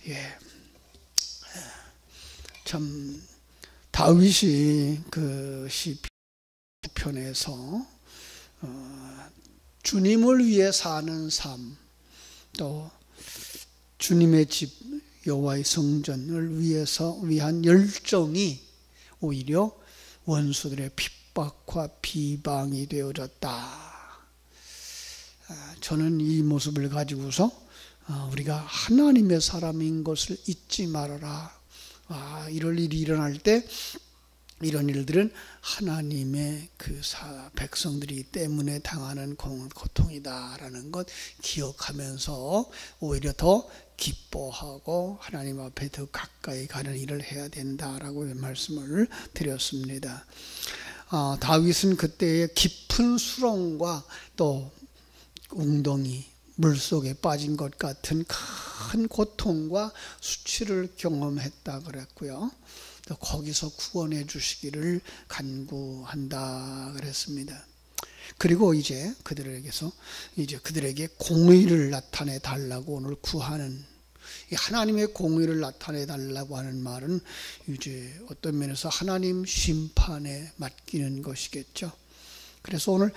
예, 참 다윗이 그 시편에서 주님을 위해 사는 삶, 또 주님의 집 여호와의 성전을 위한 열정이 오히려 원수들의 핍박과 비방이 되어졌다. 저는 이 모습을 가지고서 우리가 하나님의 사람인 것을 잊지 말아라. 이럴 일이 일어날 때 이런 일들은 하나님의 그 백성들이 때문에 당하는 고통이다라는 것 기억하면서 오히려 더 기뻐하고 하나님 앞에 더 가까이 가는 일을 해야 된다라고 말씀을 드렸습니다. 다윗은 그때의 깊은 수렁과 또 웅덩이 물속에 빠진 것 같은 큰 고통과 수치를 경험했다 그랬고요. 또 거기서 구원해 주시기를 간구한다 그랬습니다. 그리고 이제 그들에게 공의를 나타내 달라고 오늘 구하는, 하나님의 공의를 나타내 달라고 하는 말은 이제 어떤 면에서 하나님 심판에 맡기는 것이겠죠. 그래서 오늘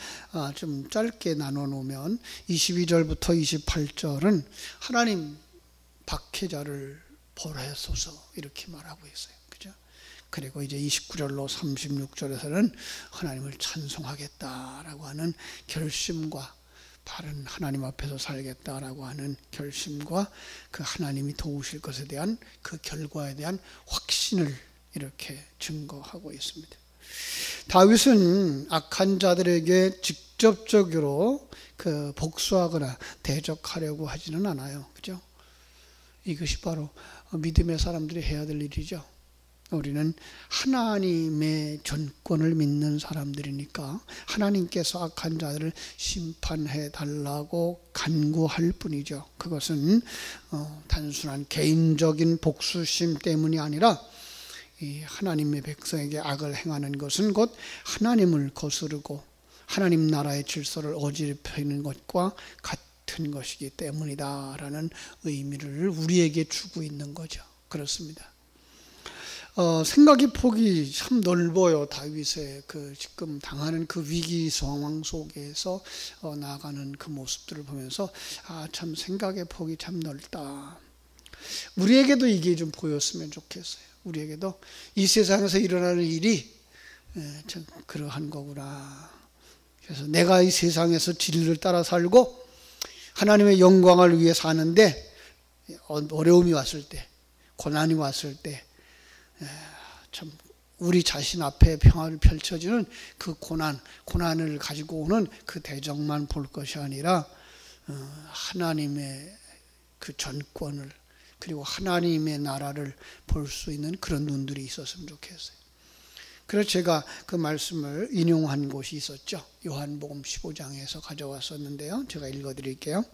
좀 짧게 나눠 놓으면 22절부터 28절은 하나님 박해자를 벌하소서 이렇게 말하고 있어요. 그죠? 그리고 이제 29절로 36절에서는 하나님을 찬송하겠다라고 하는 결심과 바른 하나님 앞에서 살겠다라고 하는 결심과 그 하나님이 도우실 것에 대한 그 결과에 대한 확신을 이렇게 증거하고 있습니다. 다윗은 악한 자들에게 직접적으로 그 복수하거나 대적하려고 하지는 않아요. 그죠? 이것이 바로 믿음의 사람들이 해야 될 일이죠. 우리는 하나님의 전권을 믿는 사람들이니까 하나님께서 악한 자들을 심판해 달라고 간구할 뿐이죠. 그것은 단순한 개인적인 복수심 때문이 아니라 이 하나님의 백성에게 악을 행하는 것은 곧 하나님을 거스르고 하나님 나라의 질서를 어지럽히는 것과 같은 것이기 때문이다라는 의미를 우리에게 주고 있는 거죠. 그렇습니다. 생각의 폭이 참 넓어요. 다윗의 그 지금 당하는 그 위기 상황 속에서 나아가는 그 모습들을 보면서 참 생각의 폭이 참 넓다. 우리에게도 이게 좀 보였으면 좋겠어요. 우리에게도 이 세상에서 일어나는 일이 참 그러한 거구나. 그래서 내가 이 세상에서 진리를 따라 살고 하나님의 영광을 위해 사는데 어려움이 왔을 때, 고난이 왔을 때 참 우리 자신 앞에 평화를 펼쳐지는 그 고난을 가지고 오는 그 대적만 볼 것이 아니라 하나님의 그 전권을 그리고 하나님의 나라를 볼 수 있는 그런 눈들이 있었으면 좋겠어요. 그래서 제가 그 말씀을 인용한 곳이 있었죠. 요한복음 15장에서 가져왔었는데요. 제가 읽어드릴게요.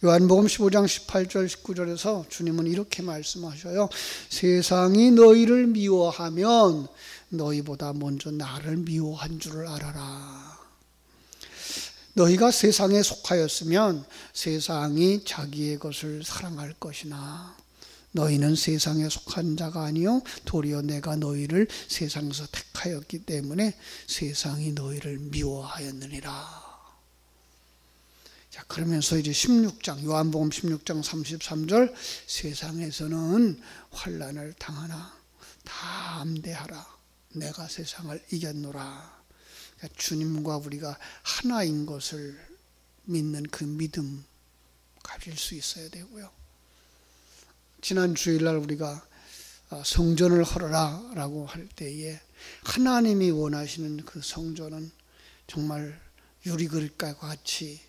요한복음 15장 18절 19절에서 주님은 이렇게 말씀하셔요. 세상이 너희를 미워하면 너희보다 먼저 나를 미워한 줄을 알아라. 너희가 세상에 속하였으면 세상이 자기의 것을 사랑할 것이나 너희는 세상에 속한 자가 아니요 도리어 내가 너희를 세상에서 택하였기 때문에 세상이 너희를 미워하였느니라. 자, 그러면서 이제 16장 요한복음 16장 33절 세상에서는 환난을 당하나 다 담대하라 내가 세상을 이겼노라. 그러니까 주님과 우리가 하나인 것을 믿는 그 믿음 가질 수 있어야 되고요. 지난 주일날 우리가 성전을 헐어라 라고 할 때에 하나님이 원하시는 그 성전은 정말 유리그릇과 같이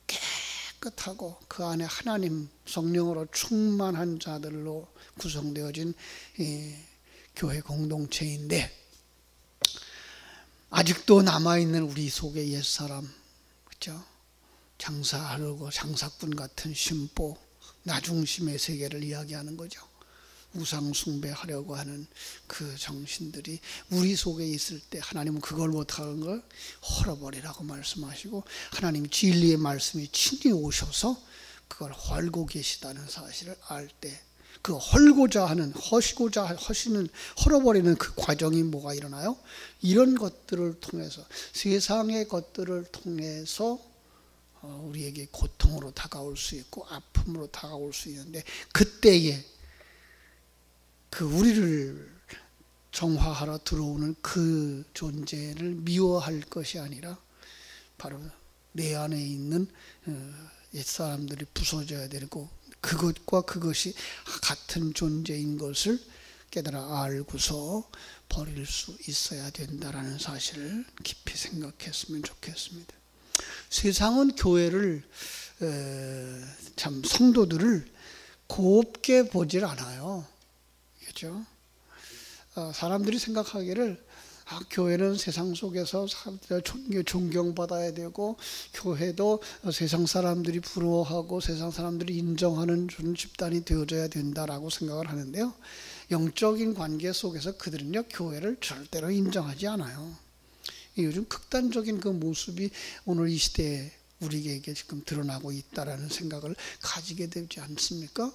깨끗하고 그 안에 하나님 성령으로 충만한 자들로 구성되어진 교회 공동체인데 아직도 남아있는 우리 속의 옛사람, 그렇죠? 장사하려고 장사꾼 같은 심보, 나중심의 세계를 이야기하는 거죠. 우상 숭배하려고 하는 그 정신들이 우리 속에 있을 때 하나님은 그걸 못하는 걸 헐어버리라고 말씀하시고 하나님 진리의 말씀이 친히 오셔서 그걸 헐고 계시다는 사실을 알 때, 그 헐고자 하는, 허시는, 헐어버리는 그 과정이 뭐가 일어나요? 이런 것들을 통해서, 세상의 것들을 통해서 우리에게 고통으로 다가올 수 있고 아픔으로 다가올 수 있는데, 그때에 그 우리를 정화하러 들어오는 그 존재를 미워할 것이 아니라 바로 내 안에 있는 옛사람들이 부서져야 되고, 그것과 그것이 같은 존재인 것을 깨달아 알고서 버릴 수 있어야 된다라는 사실을 깊이 생각했으면 좋겠습니다. 세상은 교회를, 참 성도들을 곱게 보질 않아요. 그렇죠? 사람들이 생각하기를 교회는 세상 속에서 존경받아야 되고, 교회도 세상 사람들이 부러워하고 세상 사람들이 인정하는 집단이 되어져야 된다라고 생각을 하는데요, 영적인 관계 속에서 그들은요 교회를 절대로 인정하지 않아요. 요즘 극단적인 그 모습이 오늘 이 시대에 우리에게 지금 드러나고 있다라는 생각을 가지게 되지 않습니까?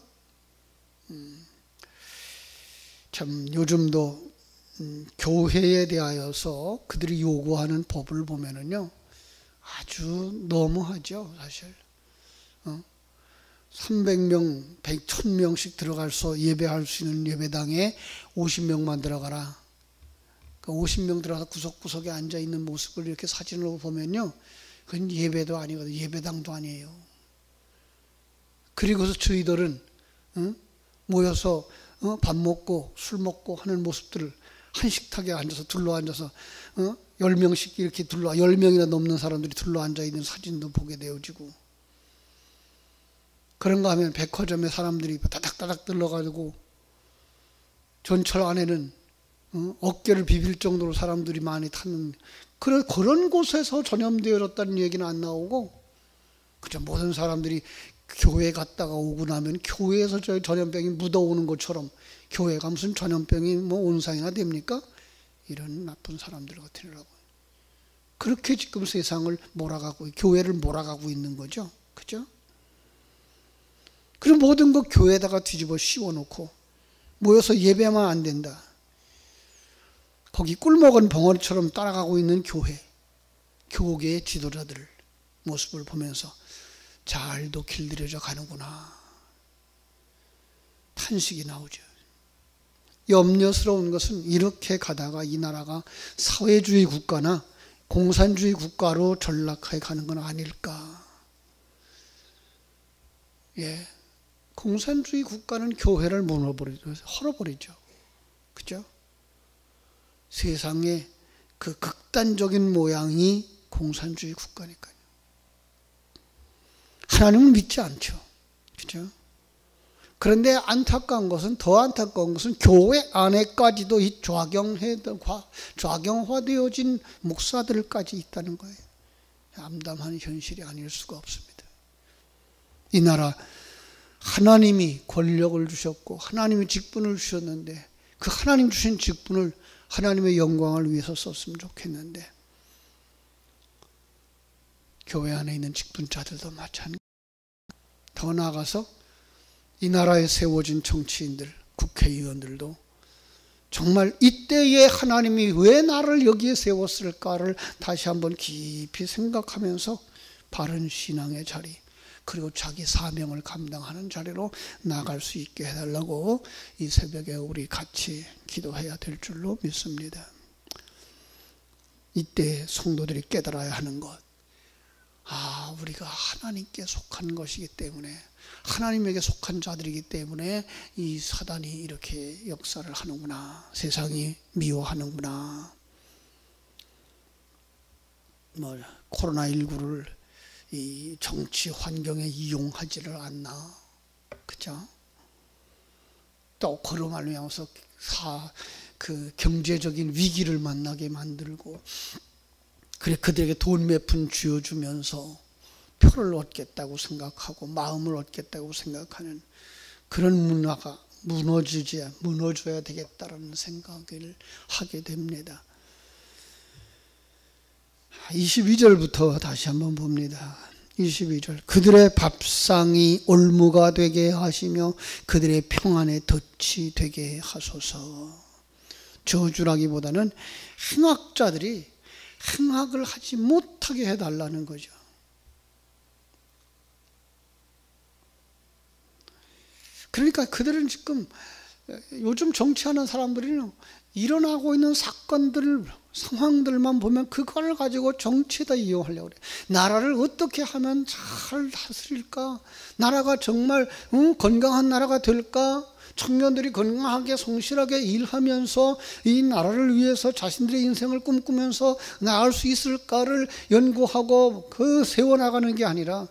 참 요즘도 교회에 대하여서 그들이 요구하는 법을 보면은요 아주 너무하죠. 사실 300명, 100, 1000명씩 들어가서 예배할 수 있는 예배당에 50명만 들어가라. 그 50명 들어가서 구석구석에 앉아있는 모습을 이렇게 사진으로 보면요, 그건 예배도 아니거든요. 예배당도 아니에요. 그리고서 저희들은 모여서 밥 먹고 술 먹고 하는 모습들을 한 식탁에 앉아서 둘러앉아서 10명씩 이렇게 10명이나 넘는 사람들이 둘러앉아 있는 사진도 보게 되어지고, 그런가 하면 백화점에 사람들이 다닥다닥 들러가지고 전철 안에는 어깨를 비빌 정도로 사람들이 많이 타는 그런 곳에서 전염되어졌다는 얘기는 안 나오고, 그저 모든 사람들이 교회 갔다가 오고 나면 교회에서 저 전염병이 묻어오는 것처럼 교회가 무슨 전염병이 뭐 온상이나 됩니까? 이런 나쁜 사람들 같으라고. 그렇게 지금 세상을 몰아가고, 교회를 몰아가고 있는 거죠. 그죠? 그리고 모든 거 교회에다가 뒤집어 씌워놓고 모여서 예배만 안 된다. 거기 꿀먹은 벙어리처럼 따라가고 있는 교계의 지도자들 모습을 보면서 잘도 길들여져 가는구나, 탄식이 나오죠. 염려스러운 것은 이렇게 가다가 이 나라가 사회주의 국가나 공산주의 국가로 전락해 가는 건 아닐까. 예, 공산주의 국가는 교회를 헐어버리죠. 그죠? 세상의 그 극단적인 모양이 공산주의 국가니까요. 하나님을 믿지 않죠. 그죠? 그런데 더 안타까운 것은 교회 안에까지도 이 좌경화되어진 목사들까지 있다는 거예요. 암담한 현실이 아닐 수가 없습니다. 이 나라 하나님이 권력을 주셨고 하나님이 직분을 주셨는데, 그 하나님 주신 직분을 하나님의 영광을 위해서 썼으면 좋겠는데, 교회 안에 있는 직분자들도 마찬가지. 더 나아가서 이 나라에 세워진 정치인들, 국회의원들도 정말 이때에 하나님이 왜 나를 여기에 세웠을까를 다시 한번 깊이 생각하면서 바른 신앙의 자리, 그리고 자기 사명을 감당하는 자리로 나갈 수 있게 해달라고 이 새벽에 우리 같이 기도해야 될 줄로 믿습니다. 이때 성도들이 깨달아야 하는 것, 우리가 하나님께 속한 것이기 때문에, 하나님에게 속한 자들이기 때문에 이 사단이 이렇게 역사를 하는구나, 세상이 미워하는구나. 코로나19를 이 정치 환경에 이용하지를 않나, 그죠? 또 그로 말미암아서 그 경제적인 위기를 만나게 만들고, 그래 그들에게 돈 몇 푼 쥐어주면서 표를 얻겠다고 생각하고 마음을 얻겠다고 생각하는 그런 문화가 무너져야 되겠다라는 생각을 하게 됩니다. 22절부터 다시 한번 봅니다. 22절 그들의 밥상이 올무가 되게 하시며 그들의 평안의 덫이 되게 하소서. 저주라기보다는 행악자들이 행악을 하지 못하게 해달라는 거죠. 그러니까 그들은 지금 요즘 정치하는 사람들이 일어나고 있는 사건들, 상황들만 보면 그걸 가지고 정치에다 이용하려고 그래요. 나라를 어떻게 하면 잘 다스릴까? 나라가 정말 건강한 나라가 될까? 청년들이 건강하게 성실하게 일하면서 이 나라를 위해서 자신들의 인생을 꿈꾸면서 나을 수 있을까를 연구하고 그 세워나가는 게 아니라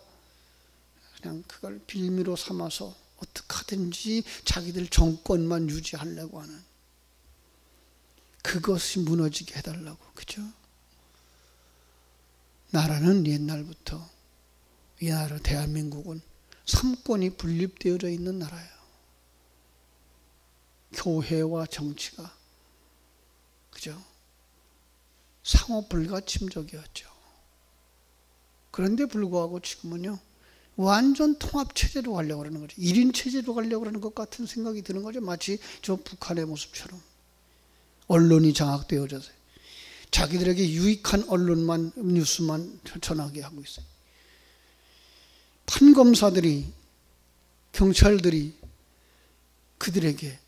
그냥 그걸 빌미로 삼아서 어떻게 하든지 자기들 정권만 유지하려고 하는, 그것이 무너지게 해달라고. 그죠? 나라는 옛날부터, 이 나라 대한민국은 삼권이 분립되어져 있는 나라예요. 교회와 정치가, 그죠? 상호 불가침적이었죠. 그런데 불구하고 지금은요, 완전 통합체제로 가려고 그러는 거죠. 1인 체제로 가려고 그러는 것 같은 생각이 드는 거죠. 마치 저 북한의 모습처럼. 언론이 장악되어져서 자기들에게 유익한 언론만, 뉴스만 전하게 하고 있어요. 판검사들이, 경찰들이 그들에게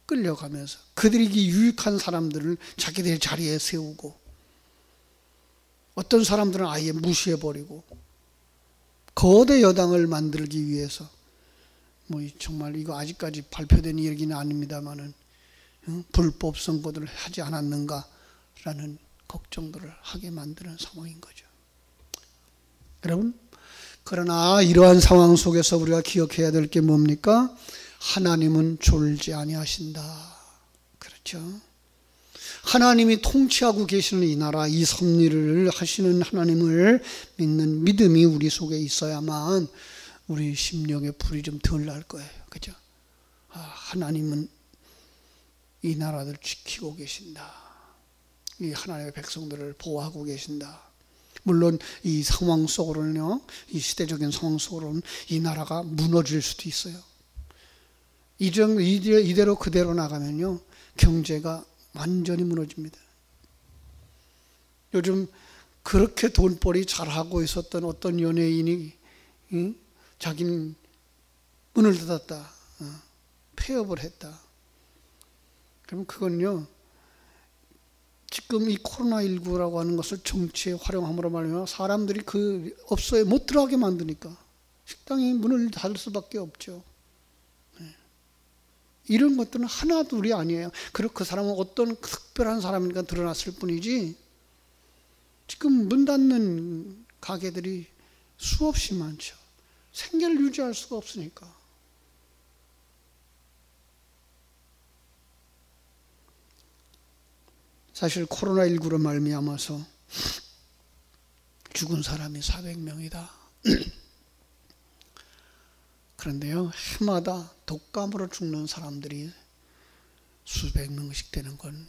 끌려가면서 그들에게 유익한 사람들을 자기들의 자리에 세우고, 어떤 사람들은 아예 무시해버리고, 거대 여당을 만들기 위해서, 정말 이거 아직까지 발표된 얘기는 아닙니다만은, 불법 선거를 하지 않았는가라는 걱정들을 하게 만드는 상황인 거죠. 여러분, 그러나 이러한 상황 속에서 우리가 기억해야 될 게 뭡니까? 하나님은 졸지 아니하신다. 그렇죠? 하나님이 통치하고 계시는 이 나라, 이 섭리를 하시는 하나님을 믿는 믿음이 우리 속에 있어야만 우리 심령의 불이 좀 덜 날 거예요. 그죠? 하나님은 이 나라를 지키고 계신다. 이 하나님의 백성들을 보호하고 계신다. 물론 이 상황 속으로는요, 이 시대적인 상황 속으로는 이 나라가 무너질 수도 있어요. 이대로 그대로 나가면요, 경제가 완전히 무너집니다. 요즘 그렇게 돈벌이 잘하고 있었던 어떤 연예인이 자기는 문을 닫았다, 폐업을 했다. 그럼 그건요, 지금 이 코로나19라고 하는 것을 정치에 활용함으로 말하면 사람들이 그 업소에 못 들어가게 만드니까 식당이 문을 닫을 수밖에 없죠. 이런 것들은 하나둘이 아니에요. 그리고 그 사람은 어떤 특별한 사람이니까 드러났을 뿐이지, 지금 문 닫는 가게들이 수없이 많죠. 생계를 유지할 수가 없으니까. 사실 코로나19로 말미암아서 죽은 사람이 400명이다. 그런데요, 해마다 독감으로 죽는 사람들이 수백 명씩 되는 건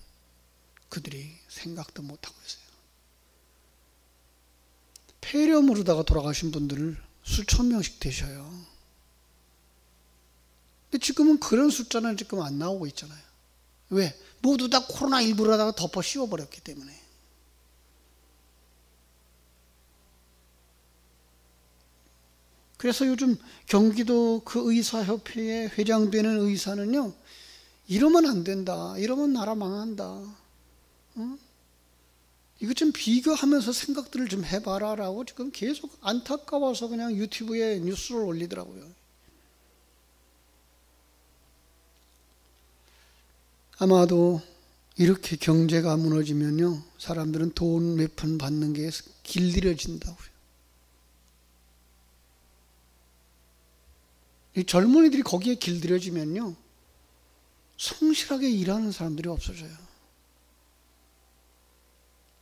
그들이 생각도 못하고 있어요. 폐렴으로다가 돌아가신 분들을 수천 명씩 되셔요. 근데 지금은 그런 숫자는 지금 안 나오고 있잖아요. 왜? 모두 다 코로나19로다가 덮어 씌워버렸기 때문에. 그래서 요즘 경기도 그 의사협회에 회장되는 의사는요, 이러면 안 된다, 이러면 나라 망한다, 이거 좀 비교하면서 생각들을 좀 해봐라 라고 지금 계속 안타까워서 그냥 유튜브에 뉴스를 올리더라고요. 아마도 이렇게 경제가 무너지면요, 사람들은 돈 몇 푼 받는 게 길들여진다고요. 이 젊은이들이 거기에 길들여지면요, 성실하게 일하는 사람들이 없어져요.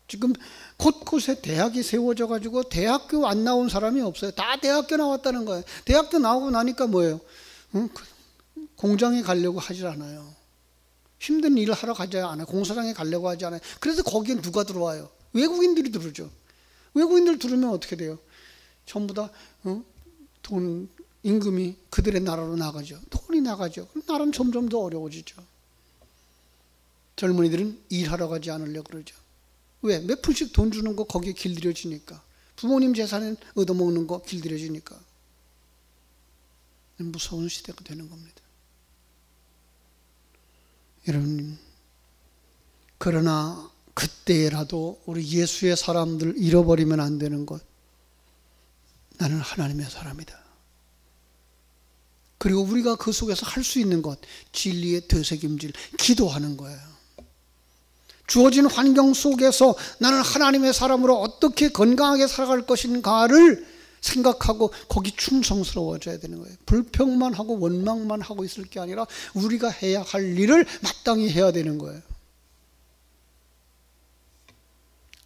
지금 곳곳에 대학이 세워져 가지고 대학교 안 나온 사람이 없어요. 다 대학교 나왔다는 거예요. 대학교 나오고 나니까 뭐예요? 공장에 가려고 하질 않아요. 힘든 일을 하러 가지 않아요. 공사장에 가려고 하지 않아요. 그래서 거기에 누가 들어와요? 외국인들이 들어오죠. 외국인들 들으면 어떻게 돼요? 전부 다 돈, 임금이 그들의 나라로 나가죠. 돈이 나가죠. 그럼 나라는 점점 더 어려워지죠. 젊은이들은 일하러 가지 않으려고 그러죠. 왜? 몇 푼씩 돈 주는 거 거기에 길들여지니까. 부모님 재산은 얻어먹는 거 길들여지니까. 무서운 시대가 되는 겁니다. 여러분, 그러나 그때라도 우리 예수의 사람들 잃어버리면 안 되는 것. 나는 하나님의 사람이다. 그리고 우리가 그 속에서 할 수 있는 것, 진리의 되새김질, 기도하는 거예요. 주어진 환경 속에서 나는 하나님의 사람으로 어떻게 건강하게 살아갈 것인가를 생각하고 거기 충성스러워져야 되는 거예요. 불평만 하고 원망만 하고 있을 게 아니라 우리가 해야 할 일을 마땅히 해야 되는 거예요.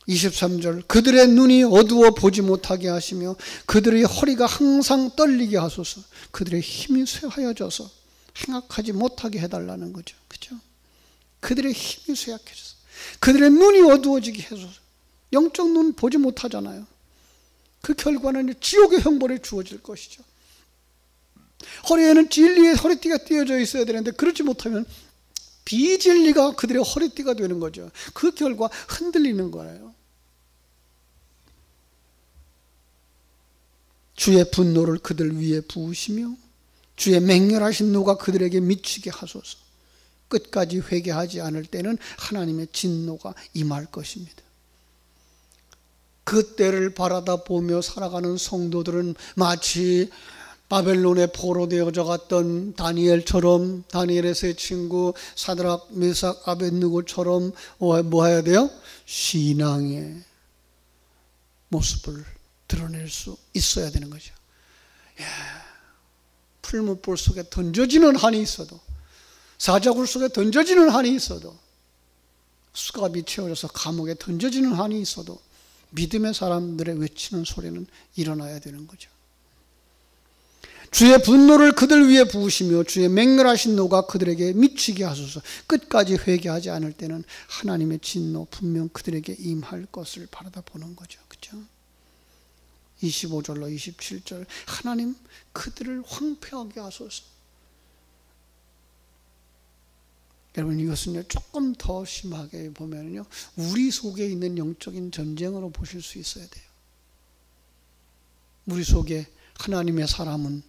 23절, 그들의 눈이 어두워 보지 못하게 하시며 그들의 허리가 항상 떨리게 하소서. 그들의 힘이 쇠하여져서 행악하지 못하게 해달라는 거죠. 그렇죠? 그들의 힘이 쇠약해져서 그들의 눈이 어두워지게 해줘서. 영적 눈 보지 못하잖아요. 그 결과는 지옥의 형벌에 주어질 것이죠. 허리에는 진리의 허리띠가 띄어져 있어야 되는데 그렇지 못하면 비진리가 그들의 허리띠가 되는 거죠. 그 결과 흔들리는 거예요. 주의 분노를 그들 위에 부으시며 주의 맹렬하신 노가 그들에게 미치게 하소서. 끝까지 회개하지 않을 때는 하나님의 진노가 임할 것입니다. 그 때를 바라다 보며 살아가는 성도들은 마치 바벨론에 포로되어져 갔던 다니엘처럼, 다니엘의 세 친구 사드락, 메삭, 아벳느고처럼 뭐 해야 돼요? 신앙의 모습을 드러낼 수 있어야 되는 거죠. 풀무불 속에 던져지는 한이 있어도, 사자굴 속에 던져지는 한이 있어도, 수갑이 채워져서 감옥에 던져지는 한이 있어도 믿음의 사람들의 외치는 소리는 일어나야 되는 거죠. 주의 분노를 그들 위에 부으시며 주의 맹렬하신 노가 그들에게 미치게 하소서. 끝까지 회개하지 않을 때는 하나님의 진노 분명 그들에게 임할 것을 바라다 보는 거죠. 그렇죠? 25절로 27절, 하나님 그들을 황폐하게 하소서. 여러분, 이것은요 조금 더 심하게 보면요 우리 속에 있는 영적인 전쟁으로 보실 수 있어야 돼요. 우리 속에 하나님의 사람은,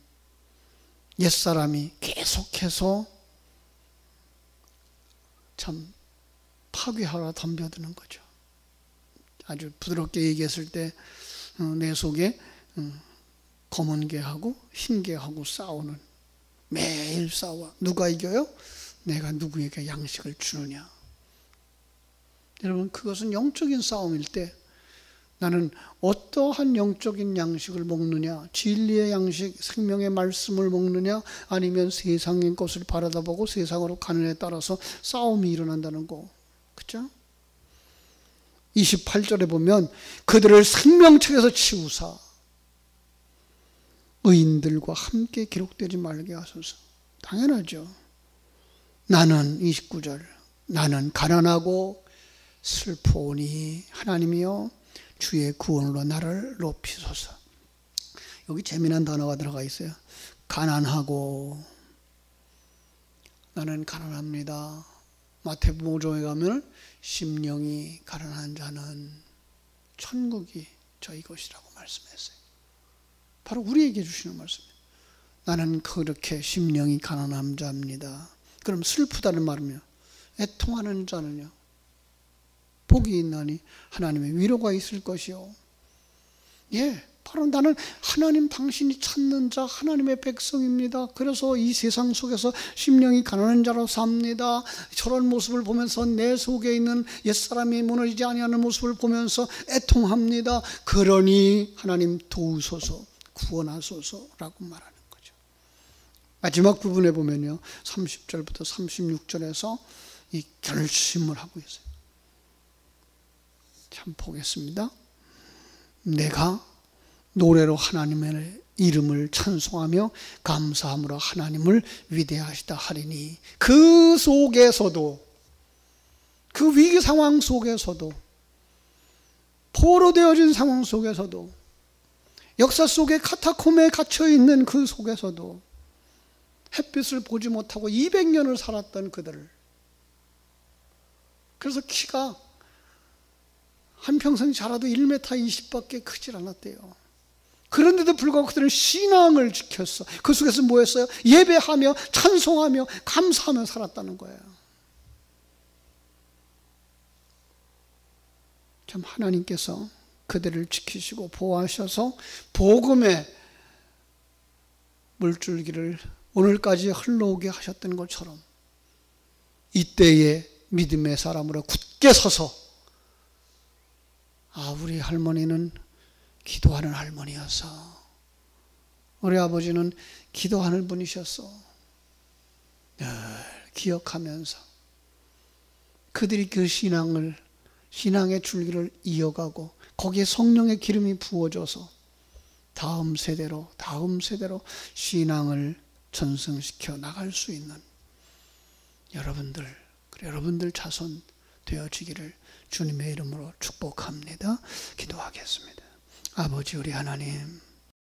옛사람이 계속해서 참 파괴하러 덤벼드는 거죠. 아주 부드럽게 얘기했을 때 내 속에 검은 개하고 흰 개하고 싸우는, 매일 싸워. 누가 이겨요? 내가 누구에게 양식을 주느냐. 여러분, 그것은 영적인 싸움일 때 나는 어떠한 영적인 양식을 먹느냐, 진리의 양식, 생명의 말씀을 먹느냐, 아니면 세상의 것을 바라다보고 세상으로 가는 에 따라서 싸움이 일어난다는 거. 그렇죠? 28절에 보면 그들을 생명책에서 치우사 의인들과 함께 기록되지 말게 하소서. 당연하죠. 나는 29절, 나는 가난하고 슬프오니 하나님이여 주의 구원으로 나를 높이소서. 여기 재미난 단어가 들어가 있어요. 가난하고, 나는 가난합니다. 마태복음 5장에 가면 심령이 가난한 자는 천국이 저희 것이라고 말씀했어요. 바로 우리에게 주시는 말씀이에요. 나는 그렇게 심령이 가난한 자입니다. 그럼 슬프다는 말은요, 애통하는 자는요, 복이 있나니 하나님의 위로가 있을 것이요. 바로 나는 하나님 당신이 찾는 자, 하나님의 백성입니다. 그래서 이 세상 속에서 심령이 가난한 자로 삽니다. 저런 모습을 보면서 내 속에 있는 옛사람이 무너지지 아니하는 모습을 보면서 애통합니다. 그러니 하나님 도우소서, 구원하소서라고 말하는 거죠. 마지막 부분에 보면요, 30절부터 36절에서 이 결심을 하고 있어요. 참 보겠습니다. 내가 노래로 하나님의 이름을 찬송하며 감사함으로 하나님을 위대하시다 하리니, 그 속에서도, 그 위기 상황 속에서도, 포로되어진 상황 속에서도 역사 속에 카타콤에 갇혀 있는 그 속에서도 햇빛을 보지 못하고 200년을 살았던 그들을, 그래서 키가 한평생 자라도 1m 20밖에 크질 않았대요. 그런데도 불구하고 그들은 신앙을 지켰어. 그 속에서 뭐 했어요? 예배하며 찬송하며 감사하며 살았다는 거예요. 참 하나님께서 그들을 지키시고 보호하셔서 복음의 물줄기를 오늘까지 흘러오게 하셨던 것처럼 이때의 믿음의 사람으로 굳게 서서, 우리 할머니는 기도하는 할머니였어, 우리 아버지는 기도하는 분이셨어, 늘 기억하면서 그들이 그 신앙의 줄기를 이어가고 거기에 성령의 기름이 부어져서 다음 세대로 신앙을 전승시켜 나갈 수 있는 여러분들 자손 되어지기를 주님의 이름으로 축복합니다. 기도하겠습니다. 아버지 우리 하나님,